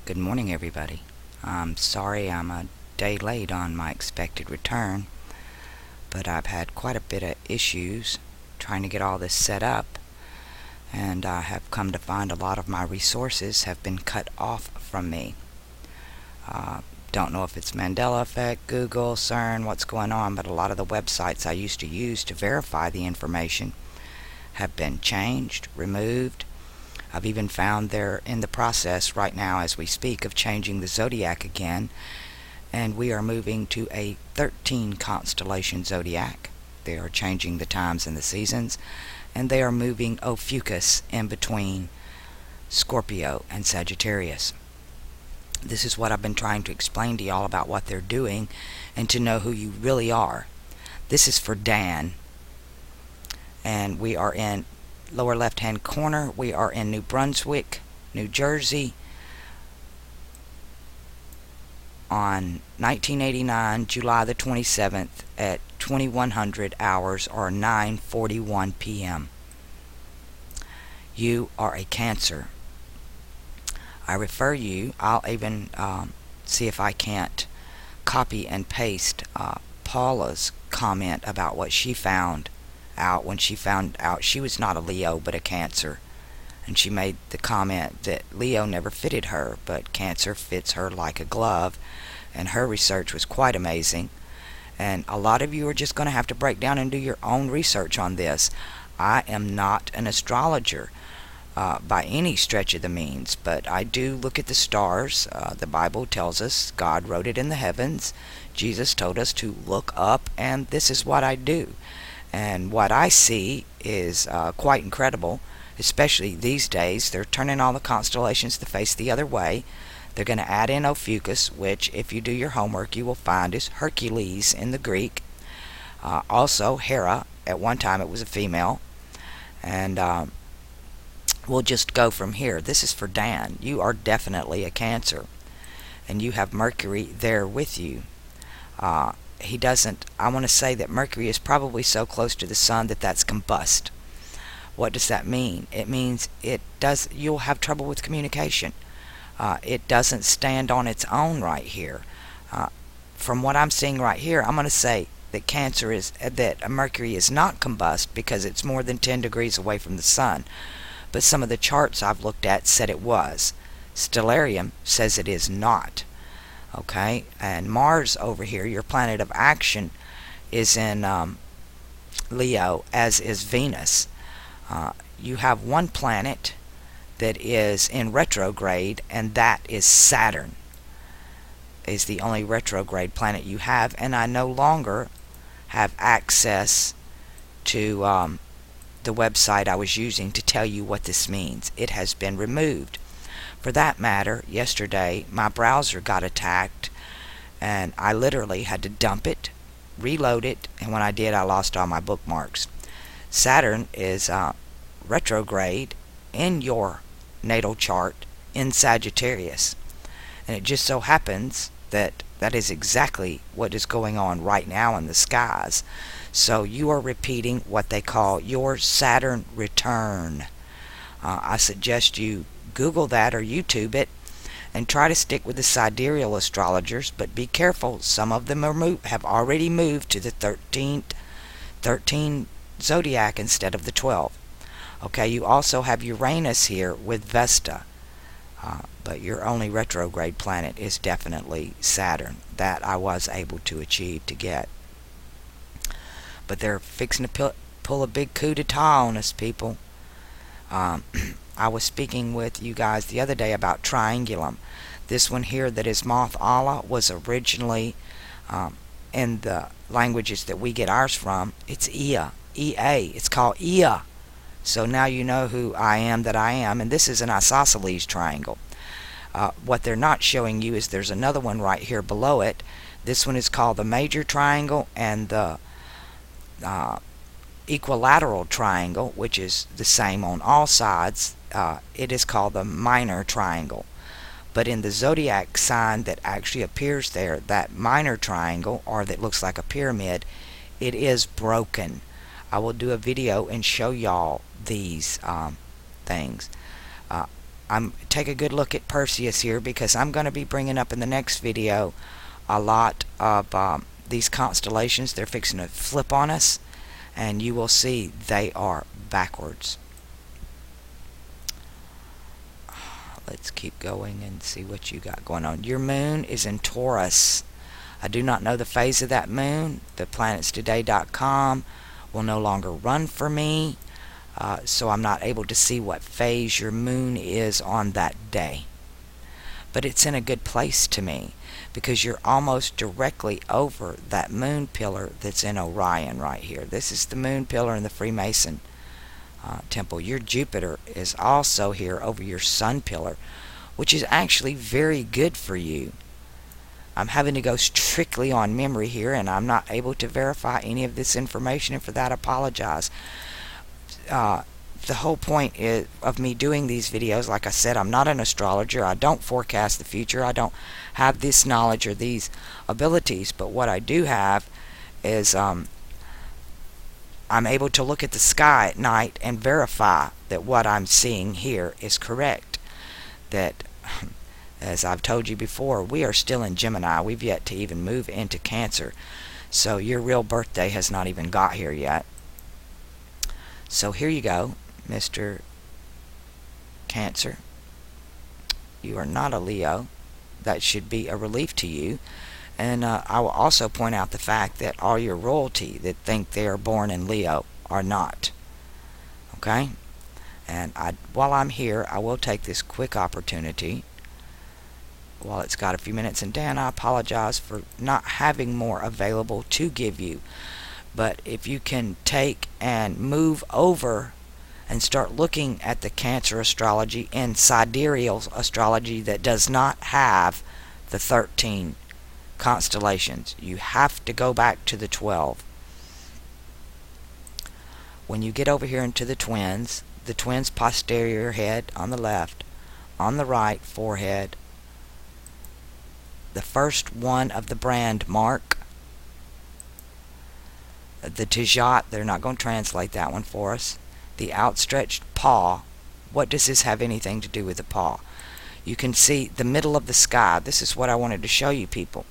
Good morning, everybody. I'm sorry I'm a day late on my expected return, but I've had quite a bit of issues trying to get all this set up, and I have come to find a lot of my resources have been cut off from me. Uh, don't know if it's Mandela effect, Google, CERN, what's going on, but a lot of the websites I used to use to verify the information have been changed, removed. I've even found they're in the process right now as we speak of changing the zodiac again, and we are moving to a 13 constellation zodiac. They are changing the times and the seasons, and they are moving Ophiuchus in between Scorpio and Sagittarius. This is what I've been trying to explain to y'all about what they're doing and to know who you really are. This is for Dan, and we are in lower left hand corner. We are in New Brunswick, New Jersey on 1989 July the 27th at 2100 hours or 9:41 p.m. You are a Cancer. I refer you, I'll even see if I can't copy and paste Paula's comment about what she found out when she found out she was not a Leo but a Cancer. And she made the comment that Leo never fitted her, but Cancer fits her like a glove. And her research was quite amazing. And a lot of you are just going to have to break down and do your own research on this. I am not an astrologer by any stretch of the means, but I do look at the stars. The Bible tells us God wrote it in the heavens. Jesus told us to look up, and this is what I do. And what I see is quite incredible, especially these days. They're turning all the constellations to face the other way. They're going to add in Ophiuchus, which, if you do your homework, you will find is Hercules in the Greek. Also, Hera. At one time, it was a female. And we'll just go from here. This is for Dan. You are definitely a Cancer. And you have Mercury there with you. I want to say that Mercury is probably so close to the sun that that's combust. What does that mean? It means you'll have trouble with communication. It doesn't stand on its own right here. From what I'm seeing right here, I'm going to say that that Mercury is not combust because it's more than 10 degrees away from the sun. But some of the charts I've looked at said it was. Stellarium says it is not. Okay, and Mars over here, your planet of action, is in Leo, as is Venus. You have one planet that is in retrograde, and that is Saturn. Is the only retrograde planet you have, and I no longer have access to the website I was using to tell you what this means. It has been removed. For that matter, yesterday my browser got attacked, and I literally had to dump it, reload it, and when I did, I lost all my bookmarks. Saturn is retrograde in your natal chart in Sagittarius, and it just so happens that that is exactly what is going on right now in the skies. So you are repeating what they call your Saturn return. I suggest you Google that or YouTube it and try to stick with the sidereal astrologers, but be careful. Some of them have already moved to the 13 zodiac instead of the 12. Okay, you also have Uranus here with Vesta, but your only retrograde planet is definitely Saturn. That I was able to achieve to get. But they're fixing to pull a big coup d'etat on us, people. I was speaking with you guys the other day about Triangulum. This one here that is Moth Allah was originally in the languages that we get ours from. It's Ea. E-A. It's called Ea. So now you know who I am that I am. And this is an isosceles triangle. What they're not showing you is there's another one right here below it. This one is called the major triangle, and the equilateral triangle, which is the same on all sides, it is called the minor triangle. But in the zodiac sign that actually appears there, that minor triangle, or that looks like a pyramid, it is broken. I will do a video and show y'all these things. take a good look at Perseus here, because I'm going to be bringing up in the next video a lot of these constellations. They're fixing to flip on us, and you will see they are backwards. Let's keep going and see what you got going on. Your moon is in Taurus. I do not know the phase of that moon. The planetstoday.com will no longer run for me, so I'm not able to see what phase your moon is on that day. But it's in a good place to me, because you're almost directly over that moon pillar that's in Orion right here. This is the moon pillar in the Freemason temple. Your Jupiter is also here over your sun pillar, which is actually very good for you. I'm having to go strictly on memory here, and I'm not able to verify any of this information, and for that I apologize. The whole point of me doing these videos, like I said, I'm not an astrologer. I don't forecast the future. I don't have this knowledge or these abilities, but what I do have is I'm able to look at the sky at night and verify that what I'm seeing here is correct. That, as I've told you before, we are still in Gemini. We've yet to even move into Cancer. So your real birthday has not even got here yet. So here you go, Mr. Cancer. You are not a Leo. That should be a relief to you. And I will also point out the fact that all your royalty that think they are born in Leo are not. Okay? And while I'm here, I will take this quick opportunity, while it's got a few minutes. And Dan, I apologize for not having more available to give you. But if you can take and move over and start looking at the Cancer astrology and sidereal astrology that does not have the 13 constellations. You have to go back to the 12. When you get over here into the twins posterior head on the left, on the right forehead, the first one of the brand mark, the Tejat, they're not going to translate that one for us. The outstretched paw, what does this have anything to do with the paw? You can see the middle of the sky. This is what I wanted to show you people,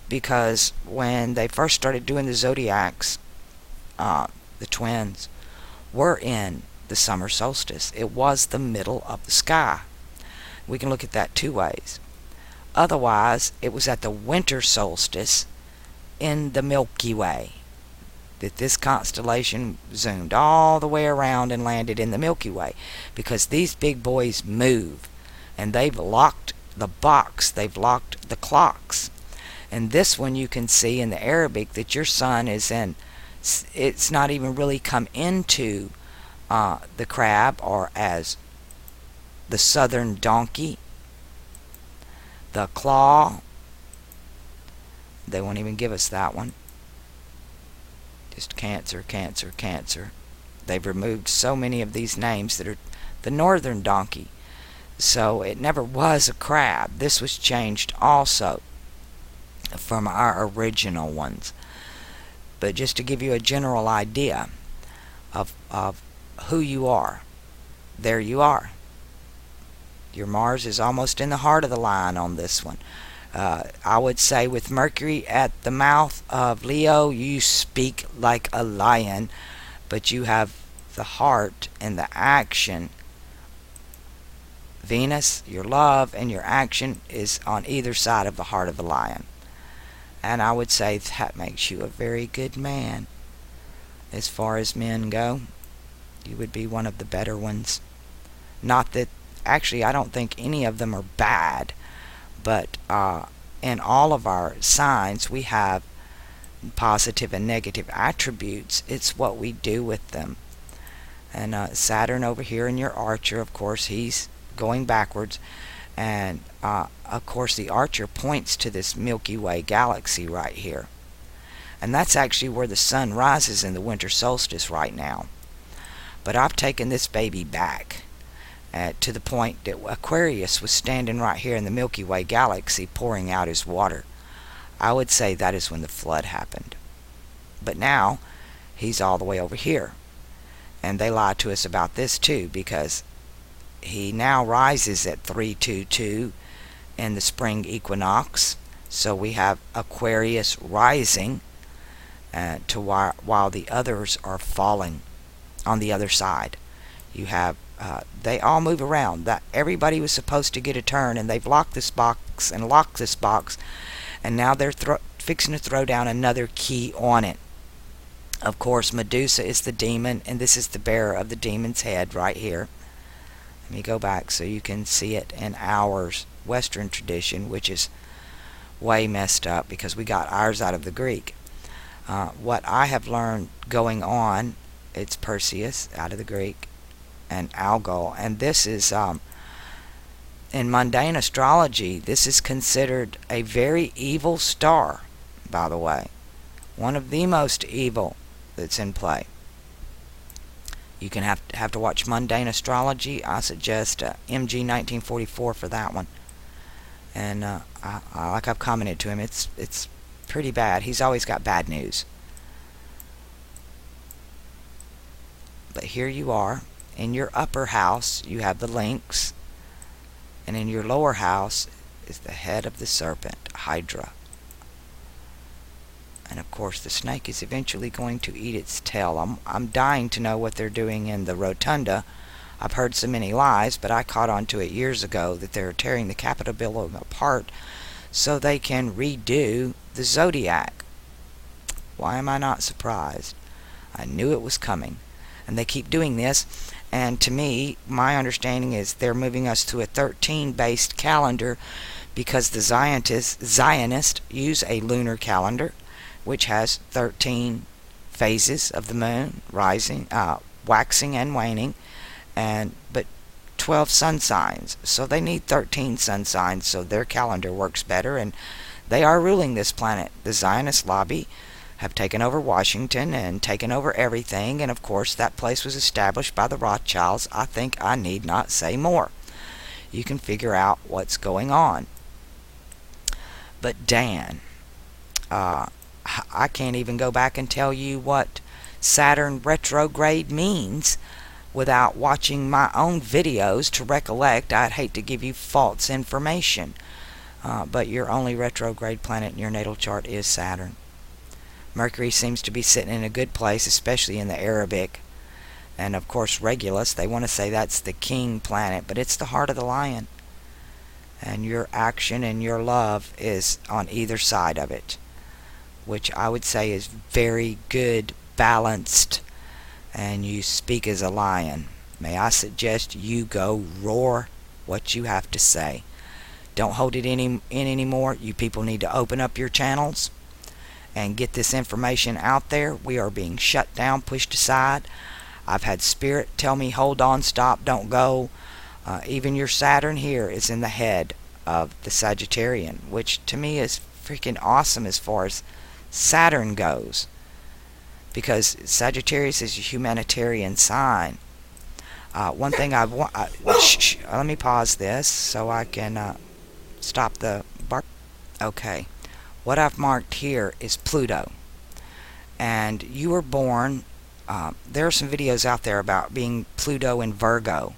because when they first started doing the zodiacs, the twins were in the summer solstice. It was the middle of the sky. We can look at that two ways. Otherwise, it was at the winter solstice in the Milky Way that this constellation zoomed all the way around and landed in the Milky Way, because these big boys move, and they've locked the box, they've locked the clocks. And this one, you can see in the Arabic that your sun is in, it's not even really come into the crab, or as the southern donkey, the claw. They won't even give us that one. Just Cancer, Cancer, Cancer. They've removed so many of these names that are the northern donkey. So it never was a crab. This was changed also from our original ones. But just to give you a general idea of who you are, there you are. Your Mars is almost in the heart of the lion on this one. I would say with Mercury at the mouth of Leo, you speak like a lion, but you have the heart and the action. Venus, your love and your action is on either side of the heart of the lion. And I would say that makes you a very good man. As far as men go, you would be one of the better ones. Not that, actually, I don't think any of them are bad, but in all of our signs, we have positive and negative attributes. It's what we do with them. And Saturn over here in your Archer, of course, he's going backwards. And of course, the Archer points to this Milky Way galaxy right here. And that's actually where the sun rises in the winter solstice right now. But I've taken this baby back to the point that Aquarius was standing right here in the Milky Way galaxy pouring out his water. I would say that is when the flood happened. But now he's all the way over here. And they lie to us about this too, because he now rises at 322 in the spring equinox. So we have Aquarius rising while the others are falling on the other side. You have they all move around. That everybody was supposed to get a turn, and they've locked this box and locked this box, and now they're fixing to throw down another key on it. Of course, Medusa is the demon, and this is the bearer of the demon's head right here. Let me go back so you can see it in our Western tradition, which is way messed up because we got ours out of the Greek. What I have learned going on, it's Perseus out of the Greek, and Algol, and this is in mundane astrology, this is considered a very evil star, by the way. One of the most evil that's in play. You can have to watch mundane astrology. I suggest MG 1944 for that one. And like I've commented to him, it's pretty bad. He's always got bad news. But here you are. In your upper house, you have the lynx. And in your lower house is the head of the serpent, Hydra. And of course, the snake is eventually going to eat its tail. I'm dying to know what they're doing in the rotunda. I've heard so many lies, but I caught on to it years ago that they're tearing the Capitol building apart so they can redo the zodiac. Why am I not surprised? I knew it was coming. And they keep doing this. And to me, my understanding is they're moving us to a 13-based calendar because the Zionists use a lunar calendar, which has 13 phases of the moon, rising, waxing and waning, but 12 sun signs. So they need 13 sun signs so their calendar works better, and they are ruling this planet. The Zionist lobby have taken over Washington and taken over everything, and of course that place was established by the Rothschilds. I think I need not say more. You can figure out what's going on. But Dan, I can't even go back and tell you what Saturn retrograde means without watching my own videos to recollect. I'd hate to give you false information. But your only retrograde planet in your natal chart is Saturn. Mercury seems to be sitting in a good place, especially in the Arabic. And of course Regulus, they want to say that's the king planet, but it's the heart of the lion. And your action and your love is on either side of it, which I would say is very good, balanced, and you speak as a lion. May I suggest you go roar what you have to say. Don't hold it in anymore. You people need to open up your channels and get this information out there. We are being shut down, pushed aside. I've had Spirit tell me, hold on, stop, don't go. Even your Saturn here is in the head of the Sagittarian, which to me is freaking awesome as far as Saturn goes, because Sagittarius is a humanitarian sign. One thing let me pause this so I can stop the bar. Okay, what I've marked here is Pluto, and you were born. There are some videos out there about being Pluto in Virgo,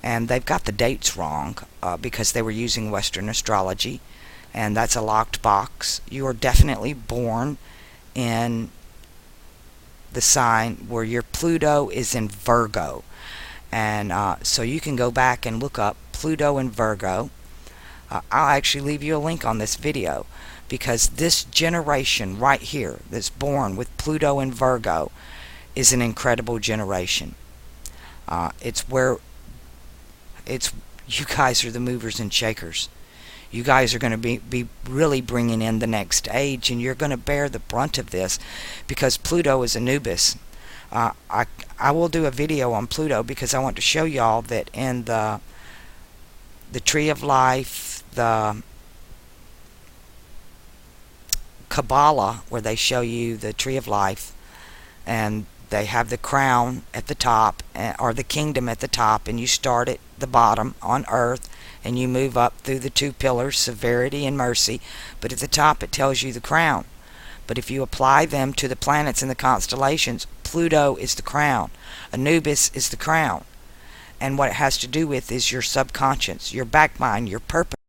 and they've got the dates wrong because they were using Western astrology, and that's a locked box. You are definitely born in the sign where your Pluto is in Virgo, and so you can go back and look up Pluto in Virgo. I'll actually leave you a link on this video, because this generation right here that's born with Pluto in Virgo is an incredible generation. It's you guys are the movers and shakers. You guys are going to be really bringing in the next age, and you're going to bear the brunt of this because Pluto is Anubis. I will do a video on Pluto because I want to show y'all that in the Tree of Life, the Kabbalah, where they show you the Tree of Life, and they have the crown at the top, or the kingdom at the top, and you start at the bottom on earth, and you move up through the two pillars, severity and mercy, but at the top it tells you the crown. But if you apply them to the planets and the constellations, Pluto is the crown, Anubis is the crown, And what it has to do with is your subconscious, your back mind, your purpose.